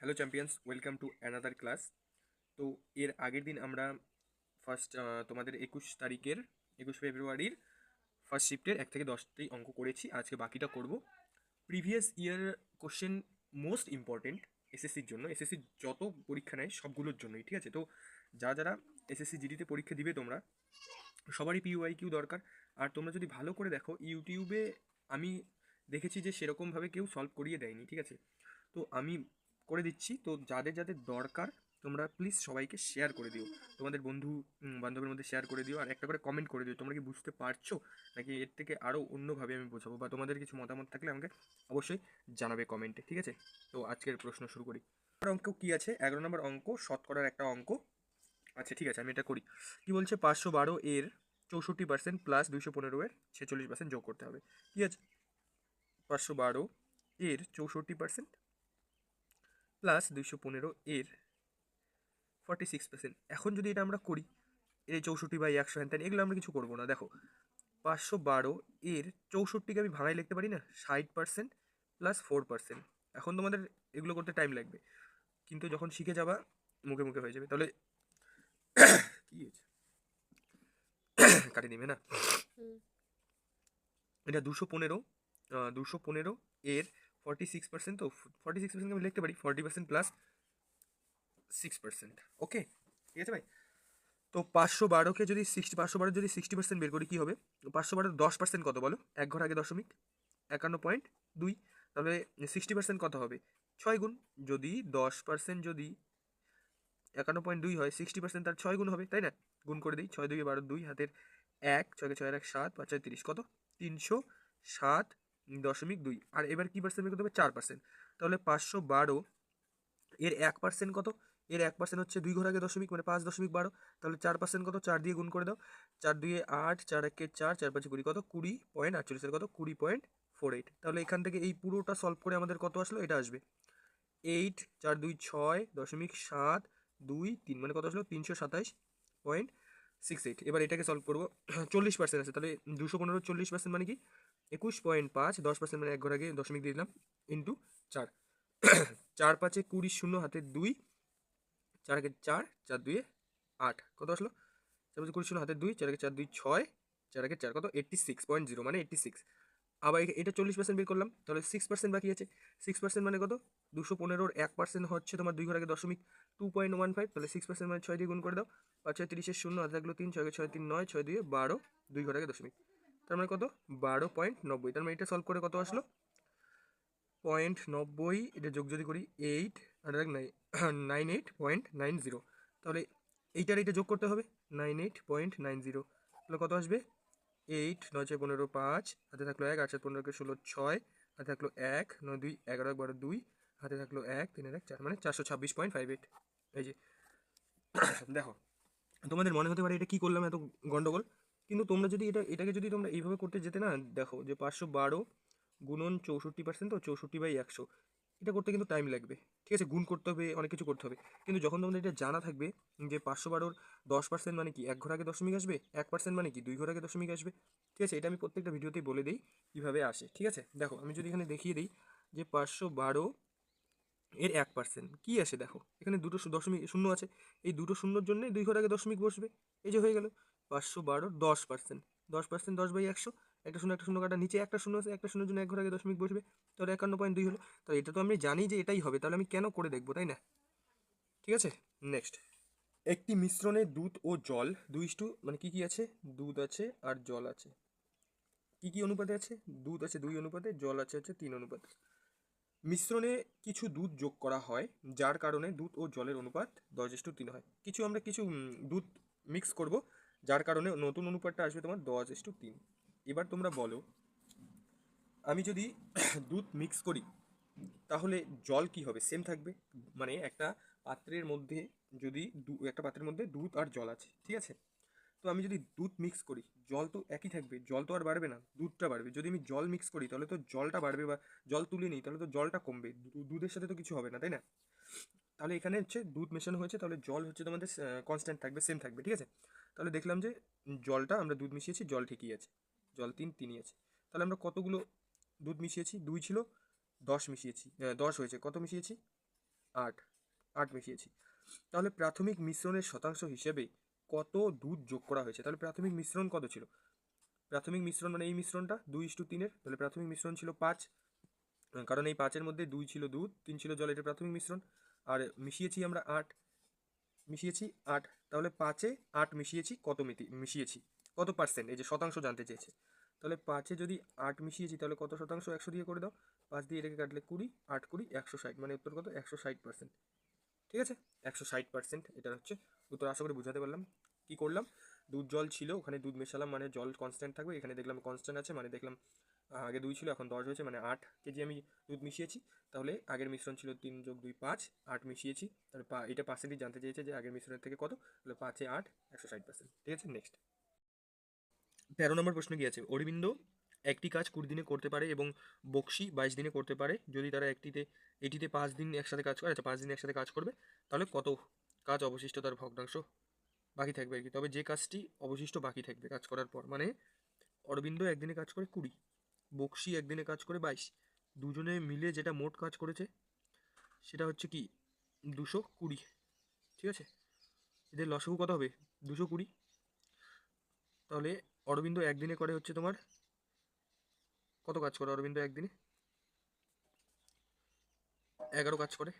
Hello champions, welcome to another class. তো এর আগের দিন আমরা ফার্স্ট তোমাদের 21 ফেব্রুয়ারির ফার্স্ট শিফটের 1 থেকে 10টি অঙ্ক করেছি। আজকে বাকিটা করব। Previous year question most important এসএসসির জন্য, এসএসসির যত পরীক্ষা নেয় সবগুলোর জন্যই, ঠিক আছে? তো যারা এসএসসি জিডিতে পরীক্ষা দিবে তোমরা সবারই পিওয়াই কিউ দরকার। আর তোমরা যদি ভালো করে দেখো ইউটিউবে আমি দেখেছি যে সেরকমভাবে কেউ সলভ করিয়ে দেয়নি, ঠিক আছে? তো আমি করে দিচ্ছি। তো যাদের যাদের দরকার তোমরা প্লিজ সবাইকে শেয়ার করে দিও, তোমাদের বন্ধু বান্ধবের মধ্যে শেয়ার করে দিও, আর একটা করে কমেন্ট করে দিও তোমরা কি বুঝতে পারছো নাকি এর থেকে আরও অন্যভাবে আমি বোঝাবো, বা তোমাদের কিছু মতামত থাকলে আমাকে অবশ্যই জানাবে কমেন্টে, ঠিক আছে? তো আজকের প্রশ্ন শুরু করি। অঙ্ক কি আছে? 11 নম্বর অঙ্ক, শতকরার একটা অঙ্ক। আচ্ছা ঠিক আছে, আমি এটা করি। কি বলছে? 512 এর 64% প্লাস 215 এর 46% যোগ করতে হবে। কি আছে? 512 এর 64% প্লাস 215 এর 46%। এখন যদি এটা আমরা করি, এই 64/100 হ্যান ত্যান এগুলো আমরা কিছু করবো না। দেখো, 512 এর 64কে আমি ভাঙায় লিখতে পারি না, 60% প্লাস 4%। এখন তোমাদের এগুলো করতে টাইম লাগবে, কিন্তু যখন শিখে যাবা মুখে মুখে হয়ে যাবে। তাহলে কি হয়েছে? কাটিয়ে দিবে না? এটা 215 এর 46%। তো 46% আমি লিখতে পারি 40% প্লাস 6%। ওকে, ঠিক আছে ভাই? তো 512কে যদি 60% বের করি কী হবে? 512 10% কত বলো? এক ঘর আগে দশমিক, 51.2। তাহলে 60% কত হবে? 6 গুণ। যদি 10% যদি 51.2 হয়, 60% তার 6 গুণ হবে, তাই না? গুণ করে দিই, 6 2 12, 2 হাতের 1, 6 6 1 7, 5 4 30, কত? 307.2। আর এবার কী পার্সেন্ট বের করতে হবে? 4%। তাহলে 512 এর 1% কত? এর 1% হচ্ছে 2 ঘর আগে দশমিক, মানে 5.12। তাহলে 4% কত? 4 দিয়ে গুণ করে দাও। 4 2 8, 4 1 4, 4 5 20, কত? 20.48 এর কত? 20.48। তাহলে এখান থেকে এই পুরোটা সলভ করে আমাদের কত আসলো? এটা আসবে 8 4 2 6.723, মানে কত আসলো? 327.68। এবার এটাকে সলভ করবো। 40% আছে, তাহলে 215 40% মানে কি? 21.5। 10% মানে এক ঘর আগে দশমিক দিয়ে দিলাম, ইন্টু 4। 4 5 20, শূন্য হাতে 2, 4 আগে 4, 4 2 8, কত আসলো? 4 5 20, শূন্য হাতে 2, 4 আগে 4 2 6, 4 আগে 4, কত? 86.0, মানে 86। আবার এটা 40% বের করলাম, তাহলে 6% বাকি আছে। 6% মানে কত? 215-র 1% হচ্ছে তোমার 2 ঘর আগে দশমিক, 2.15। তাহলে 6% মানে 6 দিয়ে গুণ করে দাও। 5 6 30, শূন্য হাতে থাকলো 3, 6 6 3 9, 6 2 12, 2 ঘর আগে দশমিক। তার মানে কত? 12.90। তার মানে এটা সলভ করে কত আসলো? 0.90। এটা যোগ যদি করি 8 আর 98.90। তাহলে এইটার এটা যোগ করতে হবে 98.90। তাহলে কত আসবে? 8 9 6 15 5, হাতে থাকলো 1, 8 7 15 16 6, হাতে থাকলো 1 9 2 11 1 12 2, হাতে থাকলো 1 3 1 4, মানে 426.58। এই যে দেখো, তোমাদের মনে হতে পারে এটা কি করলাম এত গন্ডগোল, কিন্তু তোমরা যদি এটাকে যদি তোমরা এইভাবে করতে যেতে না, দেখো যে 512 গুণন 64%, তো 64/100, এটা করতে কিন্তু টাইম লাগবে, ঠিক আছে? গুণ করতে হবে, অনেক কিছু করতে হবে। কিন্তু যখন তোমাদের এটা জানা থাকবে যে 512-র 10% মানে কি? এক ঘর আগে দশমিক আসবে, 1% মানে কি? 2 ঘর আগে দশমিক আসবে, ঠিক আছে? এটা আমি প্রত্যেকটা ভিডিওতেই বলে দিই কীভাবে আসে, ঠিক আছে? দেখো, আমি যদি এখানে দেখিয়ে দিই যে 512 এর 1% কী আসে, দেখো এখানে দুটো দশমিক শূন্য আছে, এই দুটো শূন্যর জন্য 2 ঘর আগে দশমিক বসবে। এই যে হয়ে গেল 512 10%। 10% 10/100, একটা শূন্য কাটা, নিচে একটা শূন্য আছে, একটা শূন্যের জন্য এক ঘর আগে দশমিক বসবে। তাহলে 51.2 হলো। তাহলে এটা তো আমি জানি যে এটাই হবে, তাহলে আমি কেন করে দেখবো, তাই না? ঠিক আছে, নেক্সট। একটি মিশ্রণে দুধ ও জল 2:, মানে কি কি আছে? দুধ আছে আর জল আছে। কি কি অনুপাতে আছে? দুধ আছে 2 অনুপাতে, জল আছে হচ্ছে 3 অনুপাতে। মিশ্রণে কিছু দুধ যোগ করা হয়, যার কারণে দুধ ও জলের অনুপাত 10:3 হয়। আমরা কিছু দুধ মিক্স করব, যার কারণে নতুন অনুপাতটা আসবে তোমার 10:3। এবার তোমরা বলো, আমি যদি দুধ মিক্স করি তাহলে জল কি হবে? সেম থাকবে। মানে একটা পাত্রের মধ্যে যদি একটা পাত্রের মধ্যে দুধ আর জল আছে, ঠিক আছে? তো আমি যদি দুধ মিক্স করি, জল তো একই থাকবে, জল তো আর বাড়বে না, দুধটা বাড়বে। যদি আমি জল মিক্স করি তাহলে তো জলটা বাড়বে, বা জল তুলে নিই তাহলে তো জলটা কমবে, দুধের সাথে তো কিছু হবে না, তাই না? তাহলে এখানে হচ্ছে দুধ মেশানো হয়েছে, তাহলে জল হচ্ছে তোমাদের কনস্ট্যান্ট থাকবে, সেম থাকবে, ঠিক আছে? তাহলে দেখলাম যে জলটা আমরা দুধ মিশিয়েছি, জল ঠিকই আছে, জল 3 আছে। তাহলে আমরা কতগুলো দুধ মিশিয়েছি? 2 ছিল, 10 মিশিয়েছি, 10 হয়েছে, কত মিশিয়েছি? 8 8 মিশিয়েছি। তাহলে প্রাথমিক মিশ্রণের শতাংশ হিসেবে কত দুধ যোগ করা হয়েছে? তাহলে প্রাথমিক মিশ্রণ কত ছিল? প্রাথমিক মিশ্রণ মানে এই মিশ্রণটা 2:3, তাহলে প্রাথমিক মিশ্রণ ছিল 5, কারণ এই 5-এর মধ্যে 2 ছিল দুধ, 3 ছিল জল, এটা প্রাথমিক মিশ্রণ। আর মিশিয়েছি আমরা 8, মিশিয়েছি 8, তাহলে 5-এ 8 মিশিয়েছি, কত মিশিয়েছি, কত পার্সেন্ট, এই যে শতাংশ জানতে চেয়েছে। তাহলে 5-এ যদি 8 মিশিয়েছি তাহলে কত শতাংশ? 100 দিয়ে করে দাও, 5 দিয়ে এটাকে কাটলে 20, 8 20 160, মানে উত্তর কত? 160%। ঠিক আছে, 160% এটা হচ্ছে উত্তর। আশা করি বুঝাতে পারলাম। কি করলাম, দুধ জল ছিল, ওখানে দুধ মেশালাম মানে জল কনস্ট্যান্ট থাকবে, এখানে দেখলাম কনস্ট্যান্ট আছে মানে দেখলাম আগে 2 ছিল এখন 10 হয়েছে, মানে 8 কেজি আমি দুধ মিশিয়েছি। তাহলে আগের মিশ্রণ ছিল 3 + 2 5, 8 মিশিয়েছি, তাহলে এটা পার্সেন্টেজ জানতে চেয়েছে যে আগের মিশ্রণের থেকে কত, তাহলে 5-এ 8 160%। ঠিক আছে, নেক্সট 13 নম্বর প্রশ্ন কি আছে? অরবিন্দ একটি কাজ 20 দিনে করতে পারে এবং বক্সি 22 দিনে করতে পারে। যদি তারা এটিতে 5 দিন একসাথে কাজ করে, আচ্ছা 5 দিন একসাথে কাজ করবে, তাহলে কত কাজ অবশিষ্ট তার ভগ্নাংশ বাকি থাকবে আর কি। তবে যে কাজটি অবশিষ্ট বাকি থাকবে কাজ করার পর, মানে অরবিন্দ একদিনে কাজ করে 20, বক্সি একদিনে কাজ করে 22, দুজনে মিলে যেটা মোট কাজ করেছে সেটা হচ্ছে কি 220। ঠিক আছে, এদের লসাগু কত হবে? 220। তাহলে অরবিন্দ একদিনে করে হচ্ছে তোমার কত কাজ করে? অরবিন্দ একদিনে 11 কাজ করে,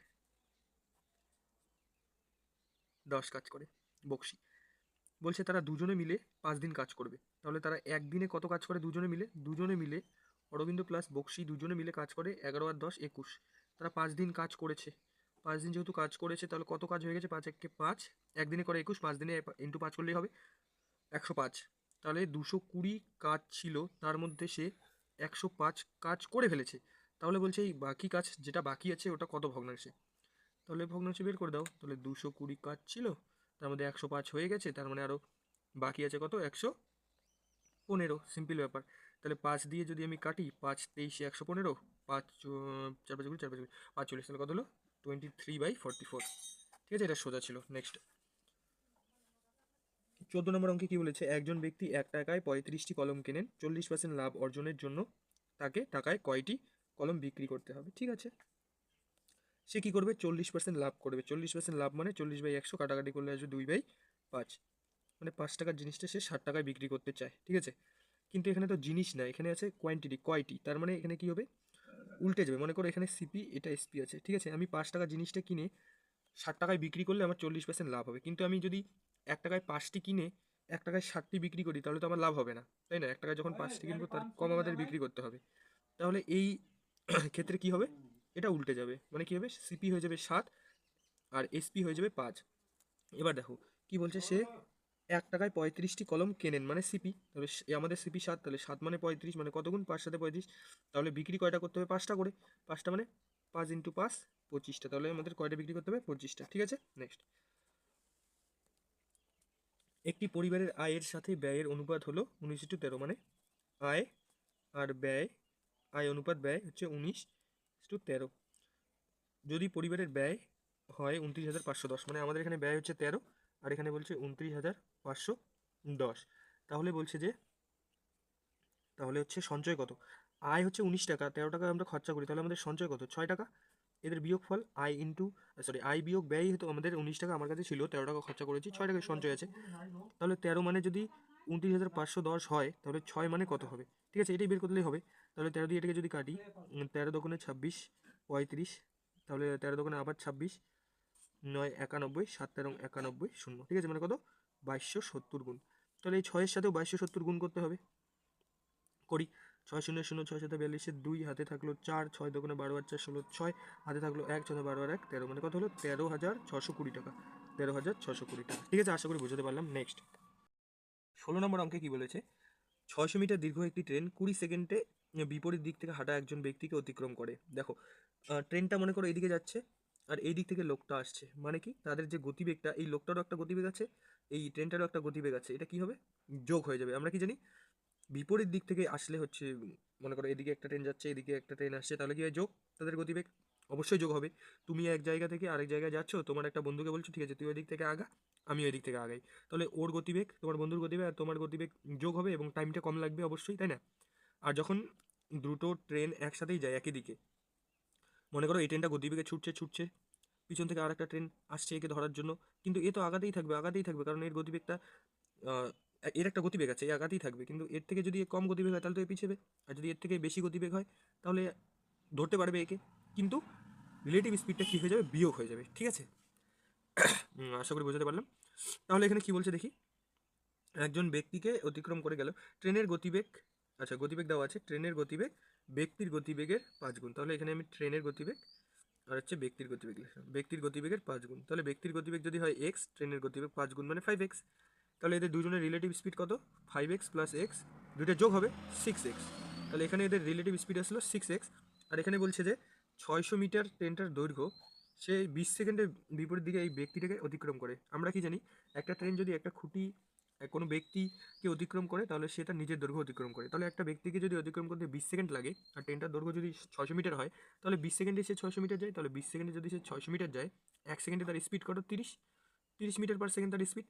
10 কাজ করে বক্সি। বলছে তারা দুজনে মিলে 5 দিন কাজ করবে, তাহলে তারা একদিনে কত কাজ করে? দুজনে মিলে অরবিন্দ প্লাস বক্সি দুজনে মিলে কাজ করে 11 আর 10 21, তারা 5 দিন কাজ করেছে। 5 দিন যেহেতু কাজ করেছে তাহলে কত কাজ হয়ে গেছে? 5 একে 5, একদিনে করে 21, 5 দিনে ইন্টু 5 করলেই হবে 105। তাহলে 220 কাজ ছিল, তার মধ্যে সে 105 কাজ করে ফেলেছে। তাহলে বলছে এই বাকি কাজ যেটা বাকি আছে ওটা কত ভগ্নাংশে? তাহলে ভগ্নাংশ বের করে দাও। তাহলে 220 কাজ ছিল, তার মধ্যে 105 হয়ে গেছে, তার মানে আরও বাকি আছে কত? 115। সিম্পল ব্যাপার। তাহলে 5 দিয়ে যদি আমি কাটি, 5 23 115, 5 4 5 4 5 45, তাহলে কত হলো? 23/44। ঠিক আছে, এটা সোজা ছিল। নেক্সট 14 নম্বর অঙ্কে কি বলেছে? একজন ব্যক্তি 1 টাকায় 35টি কলম কেনেন, 40% লাভ অর্জনের জন্য তাকে টাকায় কয়টি কলম বিক্রি করতে হবে? ঠিক আছে, সে কি করবে? 40% লাভ করবে। 40% লাভ মানে 40/100, কাটাকাটি করলে আসবে 2/5, মানে 5 টাকার জিনিসটা সে 60 টাকায় বিক্রি করতে চায়। ঠিক আছে, কিন্তু এখানে তো জিনিস না, এখানে আছে কোয়ান্টিটি, কয়টি। তার মানে এখানে কি হবে? উল্টে যাবে। মনে করো এখানে সিপি, এটা এসপি আছে। ঠিক আছে, আমি 5 টাকার জিনিসটা কিনে 60 টাকায় বিক্রি করলে আমার 40% লাভ হবে, কিন্তু আমি যদি 1 টাকায় 5টি কিনে 1 টাকায় 60টি বিক্রি করি তাহলে তো আমার লাভ হবে না, তাই না? 1 টাকায় যখন 5টি কিনবো তার কম আমাদের বিক্রি করতে হবে। তাহলে এই ক্ষেত্রে কি হবে? এটা উল্টে যাবে, মানে কি হবে? সিপি হয়ে যাবে 7 আর এসপি হয়ে যাবে 5। এবার দেখো কি বলছে, সে 1 টাকায় 35টি কলম কেনেন, মানে সিপি, তাহলে আমাদের সিপি 7, তাহলে 7 মানে 35, মানে কত গুণ? 5 সাথে 35, তাহলে বিক্রি কয়টা করতে হবে? 5টা করে। 5টা মানে 5 × 5 25টা, তাহলে আমাদের কয়টা বিক্রি করতে হবে? 25টা। ঠিক আছে, নেক্সট একটি পরিবারের আয়ের সাথে ব্যয়ের অনুপাত হলো 19:13, মানে আয় আর ব্যয়, আয় অনুপাত ব্যয় হচ্ছে 19:13। যদি পরিবারের ব্যয় হয় 29,510, মানে আমাদের এখানে ব্যয় হচ্ছে 13 আর এখানে বলছে 29,510, তাহলে বলছে যে তাহলে হচ্ছে সঞ্চয় কত? আয় হচ্ছে 19 টাকা, 13 টাকা আমরা খরচা করি, তাহলে আমাদের সঞ্চয় কত? 6 টাকা। এদের বিয়োগফল আয় ইন্টু, সরি, আয় বিয়োগ ব্যয়, হতো আমাদের 19 টাকা আমার কাছে ছিল, 13 টাকা খরচা করেছি, 6 টাকা সঞ্চয় আছে। তাহলে 13 মানে যদি 29,510 হয় তাহলে 6 মানে কত হবে? ঠিক আছে, এটাই বের করলেই হবে। তাহলে 13 দিয়ে এটাকে যদি কাটি, 13 দোকানে 26 35, তাহলে 13 দোকানে আবার 26, 9 91, 7 13 91 শূন্য। ঠিক আছে, মানে কত? 2270 গুণ। তাহলে এই 6-এর সাথেও 2270 গুণ করতে হবে। করি। 6 শূন্য শূন্য, 6 7 42, 2 হাতে থাকলো 4, 6 দোকানে 12 আর 4 16, 6 হাতে থাকলো 1, 6 12 আর 1 13, মানে কত হলো? 13,620 টাকা। 13,620 টাকা। ঠিক আছে, আশা করি বুঝাতে পারলাম। নেক্সট 16 নম্বর অঙ্কে কি বলেছে? 600 মিটার দীর্ঘ একটি ট্রেন 20 সেকেন্ডে বিপরীত দিক থেকে হাঁটা একজন ব্যক্তিকে অতিক্রম করে। দেখো, ট্রেনটা মনে করো এইদিকে যাচ্ছে আর এই দিক থেকে লোকটা আসছে, মানে কি তাদের যে গতিবেগটা, এই লোকটারও একটা গতিবেগ আছে, এই ট্রেনটারও একটা গতিবেগ আছে, এটা কি হবে? যোগ হয়ে যাবে। আমরা কি জানি? বিপরীত দিক থেকে আসলে হচ্ছে, মনে করো এদিকে একটা ট্রেন যাচ্ছে, এদিকে একটা ট্রেন আসছে, তাহলে কি হয়? যোগ, তাদের গতিবেগ অবশ্যই যোগ হবে। তুমি এক জায়গা থেকে আরেক জায়গায় যাচ্ছ, তোমার একটা বন্ধুকে বলছো ঠিক আছে তুই ওই দিক থেকে আগা, আমি ওই দিক থেকে আগাই, তাহলে ওর গতিবেগ, তোমার বন্ধুর গতিবেগ আর তোমার গতিবেগ যোগ হবে এবং টাইমটা কম লাগবে অবশ্যই, তাই না? আর যখন দুটো ট্রেন একসাথেই যায় একই দিকে, মনে করো এই ট্রেনটা গতিবেগে ছুটছে ছুটছে, পিছন থেকে আর একটা ট্রেন আসছে একে ধরার জন্য, কিন্তু এ তো আগাতেই থাকবে কারণ এর গতিবেগটা এর একটা গতিবেগ আছে, এই আগাতেই থাকবে, কিন্তু এর থেকে যদি কম গতিবেগ হয় তাহলে তো এ পিছাবে, আর যদি এর থেকে বেশি গতিবেগ হয় তাহলে ধরতে পারবে একে, কিন্তু রিলেটিভ স্পিডটা কী হয়ে যাবে, বিয়োগ হয়ে যাবে। ঠিক আছে, আশা করি বোঝাতে পারলাম। তাহলে এখানে কি বলছে দেখি, একজন ব্যক্তিকে অতিক্রম করে গেল, ট্রেনের গতিবেগ, আচ্ছা গতিবেগ দেওয়া আছে, ট্রেনের গতিবেগ ব্যক্তির গতিবেগের 5 গুণ। তাহলে এখানে আমি ট্রেনের গতিবেগ আর হচ্ছে ব্যক্তির গতিবেগ লিখলাম, ব্যক্তির গতিবেগের 5 গুণ। তাহলে ব্যক্তির গতিবেগ যদি হয় এক্স, ট্রেনের গতিবেগ 5 গুণ মানে 5x। তাহলে এদের দুজনের রিলেটিভ স্পিড কত, 5x প্লাস এক্স, দুইটা যোগ হবে 6x। তাহলে এখানে এদের রিলেটিভ স্পিড আসলো 6x। আর এখানে বলছে যে 600 মিটার ট্রেনটার দৈর্ঘ্য সে 20 সেকেন্ডের বিপরীত দিকে এই ব্যক্তিটাকে অতিক্রম করে। আমরা কি জানি, একটা ট্রেন যদি একটা খুঁটি কোনো ব্যক্তিকে অতিক্রম করে তাহলে সে তার নিজের দৈর্ঘ্য অতিক্রম করে। তাহলে একটা ব্যক্তিকে যদি অতিক্রম করতে 20 সেকেন্ড লাগে আর ট্রেনটার দৈর্ঘ্য যদি 600 মিটার হয়, তাহলে 20 সেকেন্ডে সে 600 মিটার যায়, তাহলে 20 সেকেন্ডে যদি সে 600 মিটার যায়, 1 সেকেন্ডে তার স্পিড কত, 30 মিটার পার সেকেন্ড তার স্পিড।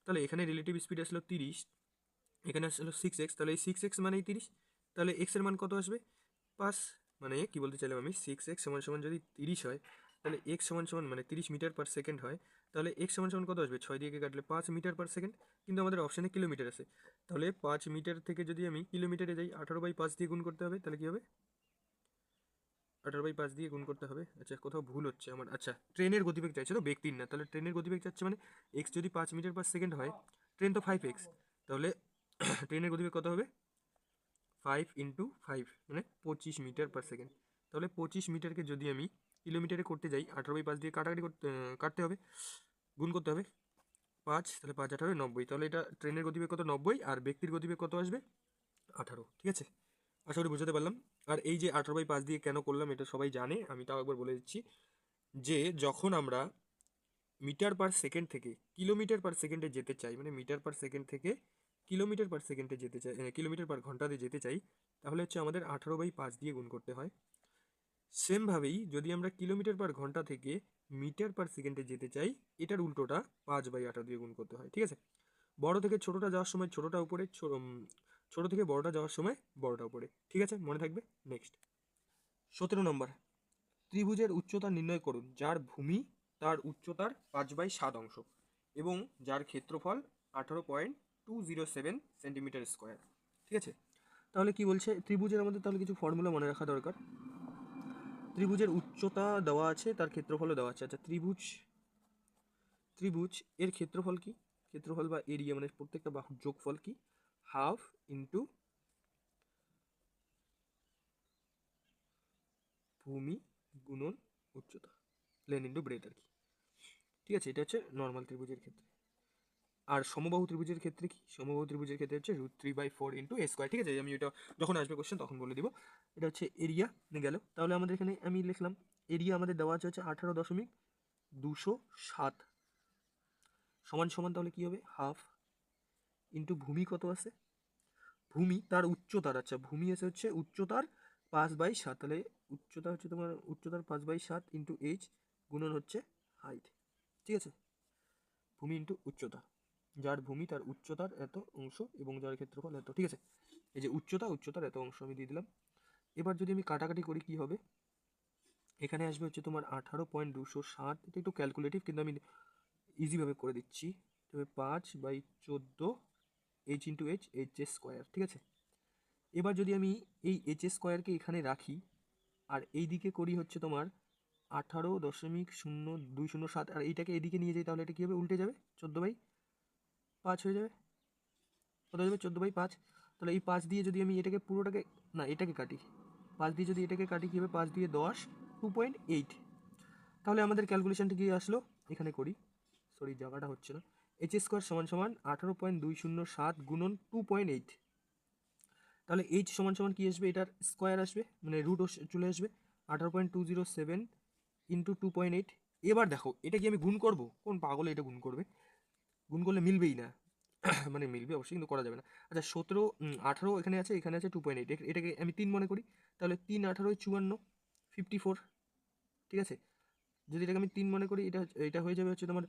তাহলে এখানে রিলেটিভ স্পিড আসলো 30, এখানে আসলো 6x, তাহলে এই 6x মানেই 30। তাহলে x এর মান কত আসবে, 5। মানে কি বলতে চাইলাম আমি, 6x সমান সমান যদি 30 হয়, তাহলে x সমান সমান মানে 30 মিটার পার সেকেন্ড হয়, তাহলে x সমান সমান কত আসবে, 6 দিয়ে কাটলে 5 মিটার পার সেকেন্ড। কিন্তু আমাদের অপশানে কিলোমিটার আছে, তাহলে 5 মিটার থেকে যদি আমি কিলোমিটারে যাই, 18/5 দিয়ে গুণ করতে হবে, তাহলে কি হবে, 18/5 দিয়ে গুণ করতে হবে। আচ্ছা কোথাও ভুল হচ্ছে আমার, আচ্ছা ট্রেনের গতিবেগ চাইছে তো ব্যক্তির না, তাহলে ট্রেনের গতিবেগ চাচ্ছে মানে এক্স যদি 5 মিটার পার সেকেন্ড হয়, ট্রেন তো 5x, তাহলে ট্রেনের গতিবেগ কত হবে, 5 ইন্টু 5 মানে 25 মিটার পার সেকেন্ড। তাহলে 25 মিটারকে যদি আমি কিলোমিটারে করতে যাই, 18/5 দিয়ে কাটাকাটি কাটতে হবে, গুণ করতে হবে 5, তাহলে 5 18 90। তাহলে এটা ট্রেনের গতিবেগ কত, 90, আর ব্যক্তির গতিবেগ কত আসবে, 18। ঠিক আছে, আশা করি বুঝতে পারলাম। আর এই যে 18/5 দিয়ে কেন করলাম এটা সবাই জানে, আমি তাও একবার বলে দিচ্ছি, যে যখন আমরা মিটার পার সেকেন্ড থেকে কিলোমিটার পার সেকেন্ডে যেতে চাই, মানে মিটার পার সেকেন্ড থেকে কিলোমিটার পার সেকেন্ডে যেতে চাই, কিলোমিটার পার ঘন্টাতে যেতে চাই, তাহলে হচ্ছে আমাদের 18/5 দিয়ে গুণ করতে হয়। সেমভাবেই যদি আমরা কিলোমিটার পার ঘন্টা থেকে মিটার পার সেকেন্ডে যেতে চাই, এটার উল্টোটা 5/18 দিয়ে গুণ করতে হয়। ঠিক আছে, বড় থেকে ছোটোটা যাওয়ার সময় ছোটোটা উপরে, ছোট থেকে বড়টা যাওয়ার সময় বড়টা উপরে। ঠিক আছে, মনে থাকবে। নেক্সট 17 নম্বর, ত্রিভুজের উচ্চতা নির্ণয় করুন যার ভূমি তার উচ্চতার 5/7 অংশ এবং যার ক্ষেত্রফল 18.207 সেন্টিমিটার স্কোয়ার। ঠিক আছে, তাহলে কি বলছে, ত্রিভুজের আমাদের তাহলে কিছু ফর্মুলা মনে রাখা দরকার। ত্রিভুজের উচ্চতা দেওয়া আছে, তার ক্ষেত্রফলও দেওয়া আছে। আচ্ছা ত্রিভুজ এর ক্ষেত্রফল কি, ক্ষেত্রফল বা এরিয়া মানে প্রত্যেকটা বাহুর যোগফল কি, হাফ ইন্টু ভূমি গুণন উচ্চতা, লেন ইন্টু ব্রেথ আর কি। ঠিক আছে, এটা হচ্ছে নর্মাল ত্রিভুজের ক্ষেত্রে। আর সমবাহু ত্রিভুজের ক্ষেত্রে কি, সমবাহু ত্রিভুজের ক্ষেত্রে হচ্ছে √3/4 ইন্টু a স্কোয়ার। ঠিক আছে, আমি এটা যখন আসবে কোশ্চেন তখন বলে দিব। এটা হচ্ছে এরিয়া গেল। তাহলে আমাদের এখানে আমি লিখলাম এরিয়া আমাদের দেওয়া আছে হচ্ছে 18.207 সমান সমান, তাহলে কি হবে, হাফ ইন্টু ভূমি কত আছে, ভূমি তার উচ্চতার, আচ্ছা ভূমি আছে হচ্ছে উচ্চতার 5/7, তাহলে উচ্চতা হচ্ছে তোমার উচ্চতার 5/7 ইন্টু এইচ গুণন হচ্ছে হাইট। ঠিক আছে, ভূমি ইন্টু উচ্চতা, যার ভূমি তার উচ্চতার এত অংশ এবং যার ক্ষেত্রফল এত। ঠিক আছে, এই যে উচ্চতার এত অংশ আমি দিয়ে দিলাম। এবার যদি আমি কাটাকাটি করি কি হবে, এখানে আসবে হচ্ছে তোমার 18.207, এটা একটু ক্যালকুলেটিভ কিন্তু আমি ইজিভাবে করে দিচ্ছি, তবে 5/14 এইচ ইন্টু এইচ স্কোয়ার। ঠিক আছে, এবার যদি আমি এই এইচ স্কোয়ারকে এখানে রাখি আর এই দিকে করি হচ্ছে তোমার 18.0207, আর এইটাকে এদিকে নিয়ে যাই, তাহলে এটা কী হবে, উল্টে যাবে, 14/5 হয়ে যাবে। কত হয়ে যাবে, 14/5। তাহলে এই 5 দিয়ে যদি আমি এটাকে পুরোটাকে, না এটাকে কাটি, 5 দিয়ে যদি এটাকে কাটি কী হবে, 5 দিয়ে 10, 2.8। তাহলে আমাদের ক্যালকুলেশনটা কি আসলো, এখানে করি, সরি জায়গাটা হচ্ছে না, এইচ স্কোয়ার সমান সমান 18.207 গুণন 2.8। তাহলে এইচ সমান সমান কী আসবে, এটার স্কোয়ার আসবে মানে রুট চলে আসবে, 18.207 ইন্টু 2.8। এবার দেখো এটা কি আমি গুণ করব, কোন পাগলে এটা গুণ করবে, গুণ করলে মিলবেই না, মানে মিলবে অবশ্যই কিন্তু করা যাবে না। আচ্ছা 18 এখানে আছে 2.8, এটাকে আমি 3 মনে করি, তাহলে 3 18 54, 54। ঠিক আছে, যদি এটাকে আমি 3 মনে করি, এটা হয়ে যাবে হচ্ছে তোমার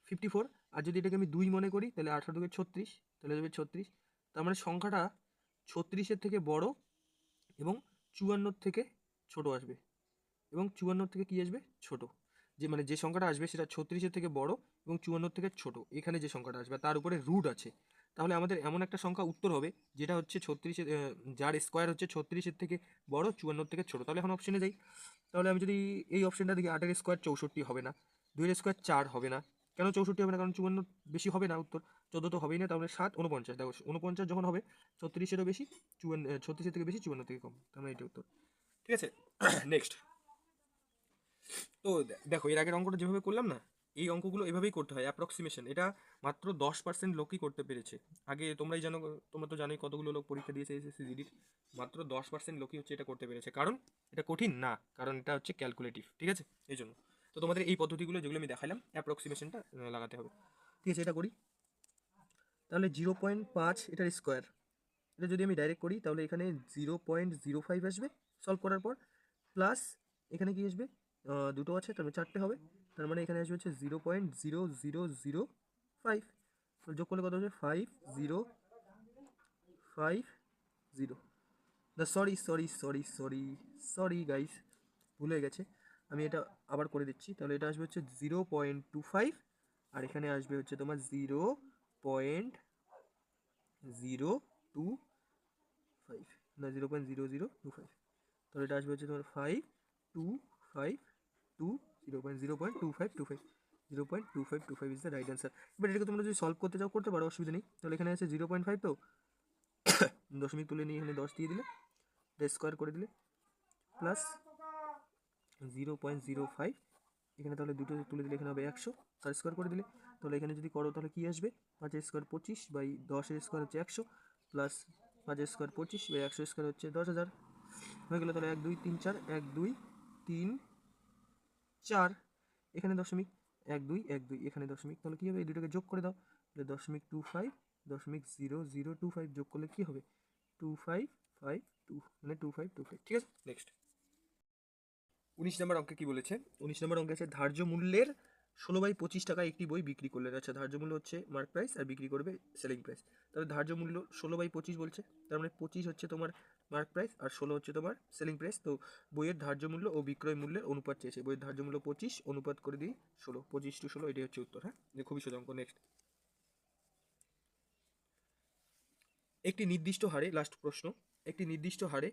54। আর যদি এটাকে আমি 2 মনে করি, তাহলে 18 2 36, তাহলে যাবে 36। তার মানে সংখ্যাটা 36-এর থেকে বড় এবং 54 থেকে ছোট আসবে, এবং 54 থেকে কী আসবে, ছোট। যে সংখ্যাটা আসবে সেটা 36-এর থেকে বড় এবং 54 থেকে ছোট, এখানে যে সংখ্যাটা আসবে তার উপরে রুট আছে, তাহলে আমাদের এমন একটা সংখ্যা উত্তর হবে যেটা হচ্ছে 36, যার স্কোয়ার হচ্ছে 36-এর থেকে বড়, 54 থেকে ছোট। তাহলে এখন অপশনে যাই, তাহলে আমি যদি এই অপশনটা দেখি, 8-এর স্কোয়ার 64 হবে না, 2-এর স্কোয়ার 4 হবে না। কেন 64 হবে না? কারণ 54 বেশি হবে না উত্তর, 14 তো হবেই না, তাহলে 7, 49। দেখো 49 যখন হবে 36-এরও বেশি, 36-এর থেকে বেশি, 54 থেকে কম, তাহলে এটা উত্তর। ঠিক আছে, নেক্সট। তো দেখো এর আগের অঙ্কটা যেভাবে করলাম না, এই অঙ্কগুলো এভাবেই করতে হয়, অ্যাপ্রক্সিমেশন। এটা মাত্র 10% লোকই করতে পেরেছে। আগে তোমরাই জানো, তোমরা তো জানোই কতগুলো লোক পরীক্ষা দিয়েছে এসএসসি জিডির, মাত্র 10% লোকই হচ্ছে এটা করতে পেরেছে। কারণ এটা কঠিন না, কারণ এটা হচ্ছে ক্যালকুলেটিভ। ঠিক আছে, এই জন্য তো তোমাদের এই পদ্ধতিগুলো যেগুলো আমি দেখালাম, অ্যাপ্রক্সিমেশনটা লাগাতে হবে। ঠিক আছে, এটা করি। তাহলে 0.5 এটার স্কোয়ার, এটা যদি আমি ডাইরেক্ট করি তাহলে এখানে 0.05 আসবে সলভ করার পর, প্লাস এখানে কি আসবে, দুটো আছে তার মানে 4টে হবে, তার মানে এখানে আসবে হচ্ছে 0.0005, যোগ করলে কত হবে 5050। না sorry sorry sorry sorry sorry guys, ভুলে গেছে, আমি এটা আবার করে দিচ্ছি। তাহলে এটা আসবে হচ্ছে 0.25, আর এখানে আসবে হচ্ছে তোমার 0.025, না 0.0025, তাহলে এটা আসবে হচ্ছে তোমার 5252, 0.2525, 0.2525 ইজ দ্য রাইট অ্যান্সার। এবার এটাকে তোমরা যদি সলভ করতে চাও করতে পারো, অসুবিধা নেই। তাহলে এখানে আছে 0.5, তো দশমিক তুলে নিয়ে এখানে 10 দিয়ে দিলে, স্কোয়ার করে দিলে, প্লাস 0.05, এখানে তাহলে দুটো তুলে দিলে এখানে হবে 100, তার স্কোয়ার করে দিলে, তাহলে এখানে যদি করো তাহলে কি আসবে, 5-এর স্কোয়ার 25 বাই 10-এর স্কোয়ার হচ্ছে 100, প্লাস 5-এর স্কোয়ার 25 বাই 100 স্কোয়ার হচ্ছে 10,000, হয়ে গেলো। তাহলে 1 2 3 4, 1 2 3 4, এখানে দশমিক, 1 2 1 2, এখানে দশমিক, তাহলে কী হবে, এই দুটোকে যোগ করে দাও, তাহলে 0.25, 0.0025 যোগ করলে কী হবে, 2552, মানে 2525। ঠিক আছে, নেক্সট। 19 নম্বর অঙ্কে কি বলেছে, 19 নম্বর অঙ্কে আছে ধার্য মূল্যের 16/25 টাকায় একটি বই বিক্রি করলেন। আচ্ছা, ধার্য মূল্য হচ্ছে মার্ক প্রাইস আর বিক্রি করবে সেলিং প্রাইস। তাহলে ধার্য মূল্য 16/25 বলছে, তার মানে 25 হচ্ছে তোমার মার্ক প্রাইস আর 16 হচ্ছে তোমার সেলিং প্রাইস। তো বইয়ের ধার্য মূল্য ও বিক্রয় মূল্যের অনুপাত চেয়েছে। বইয়ের ধার্য মূল্য 25, অনুপাত করে দিই 16, 25:16, এটাই হচ্ছে উত্তর। হ্যাঁ, খুবই সোজা অঙ্ক। নেক্সট, একটি নির্দিষ্ট হারে, লাস্ট প্রশ্ন, একটি নির্দিষ্ট হারে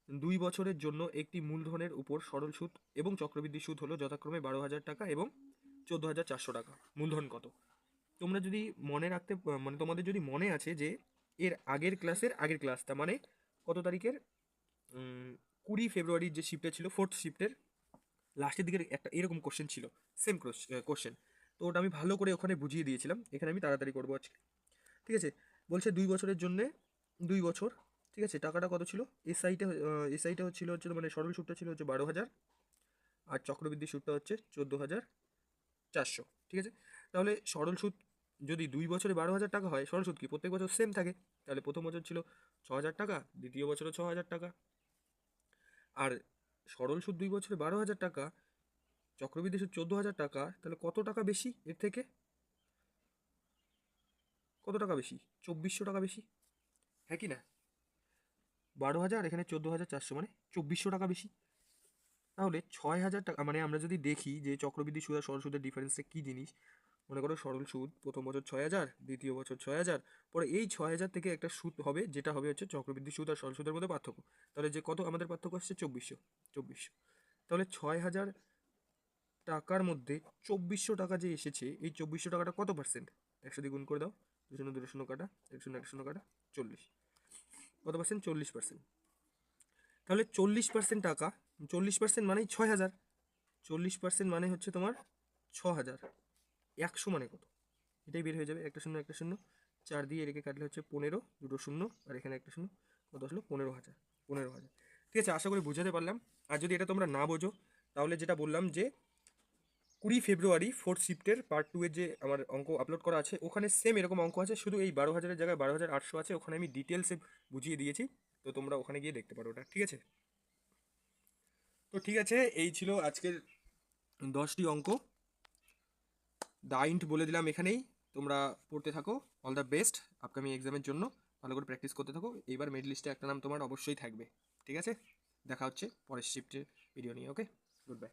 2 বছরের জন্য একটি মূলধনের উপর সরল সুদ এবং চক্রবৃদ্ধি সুদ হলো যথাক্রমে 12,000 টাকা এবং 14,400 টাকা। মূলধন কত? তোমরা যদি মনে রাখতে, মানে তোমাদের যদি মনে আছে যে এর আগের ক্লাসের আগের ক্লাসটা, মানে কত তারিখের, 20 ফেব্রুয়ারির যে শিফটে ছিল, 4th শিফটের লাস্টের দিকের একটা এরকম কোশ্চেন ছিল, সেম কোশ্চেন। তো ওটা আমি ভালো করে ওখানে বুঝিয়ে দিয়েছিলাম, এখানে আমি তাড়াতাড়ি করবো আজকে। ঠিক আছে, বলছে 2 বছরের জন্যে, 2 বছর, ঠিক আছে, টাকাটা কত ছিল, এসআইটা হচ্ছিল হচ্ছে মানে সরল সুদটা ছিল হচ্ছে 12,000, আর চক্রবৃদ্ধি সুদটা হচ্ছে 14,400। ঠিক আছে, তাহলে সরল সুদ যদি 2 বছরে 12,000 টাকা হয়, সরল সুদ কি প্রত্যেক বছর সেম থাকে, তাহলে প্রথম বছর ছিল 6,000 টাকা, দ্বিতীয় বছরও 6,000 টাকা। আর সরল সুদ 2 বছরে 12,000 টাকা, চক্রবৃদ্ধি সুদ 14,000 টাকা, তাহলে কত টাকা বেশি এর থেকে, কত টাকা বেশি, 2,400 টাকা বেশি, হ্যাঁ কি না? 12,000, এখানে 14,400, মানে 2,400 টাকা বেশি। তাহলে 6,000 টাকা, মানে আমরা যদি দেখি যে চক্রবৃদ্ধি সুদ আর সরল সুদের ডিফারেন্সটা কী জিনিস, মনে করো সরল সুদ প্রথম বছর 6,000, দ্বিতীয় বছর 6,000, পরে এই 6,000 থেকে একটা সুদ হবে যেটা হবে হচ্ছে চক্রবৃদ্ধি সুদ আর সরল সুদের মধ্যে পার্থক্য। তাহলে যে কত আমাদের পার্থক্য আসছে, 2,400। তাহলে 6,000 টাকার মধ্যে 2,400 টাকা যে এসেছে, এই 2,400 টাকাটা কত পার্সেন্ট, 100 দিয়ে গুণ করে দাও, 2 কাটা, 1 কাটা 40, কত পার্সেন্ট, 40%। তাহলে 40% টাকা, 40% মানেই 6,000, 40% মানে হচ্ছে তোমার 6,000, 100 মানে কত, এটাই বের হয়ে যাবে, একটা শূন্য একটা শূন্য, 4 দিয়ে এটাকে কাটলে হচ্ছে 15, দুটো শূন্য, আর এখানে একটা শূন্য, কত আসলো, 15,000, 15,000। ঠিক আছে, আশা করি বুঝাতে পারলাম। আর যদি এটা তোমরা না বোঝো, তাহলে যেটা বললাম যে 20 ফেব্রুয়ারি 4th শিফটের পার্ট 2 এর যে আমার অঙ্ক আপলোড করা আছে, ওখানে সেম এরকম অঙ্ক আছে, শুধু এই 12,000-এর জায়গায় 12,800 আছে, ওখানে আমি ডিটেলসে বুঝিয়ে দিয়েছি, তো তোমরা ওখানে গিয়ে দেখতে পারো ওটা। ঠিক আছে, তো ঠিক আছে, এই ছিল আজকের 10টি অঙ্ক, দা ইন্ট বলে দিলাম এখানেই, তোমরা পড়তে থাকো। অল দ্য বেস্ট আপকামিং এক্সামের জন্য, ভালো করে প্র্যাকটিস করতে থাকো। এইবার মিড লিস্টে একটা নাম তোমার অবশ্যই থাকবে। ঠিক আছে, দেখা হচ্ছে পরের শিফটের ভিডিও নিয়ে। ওকে, গুড বাই।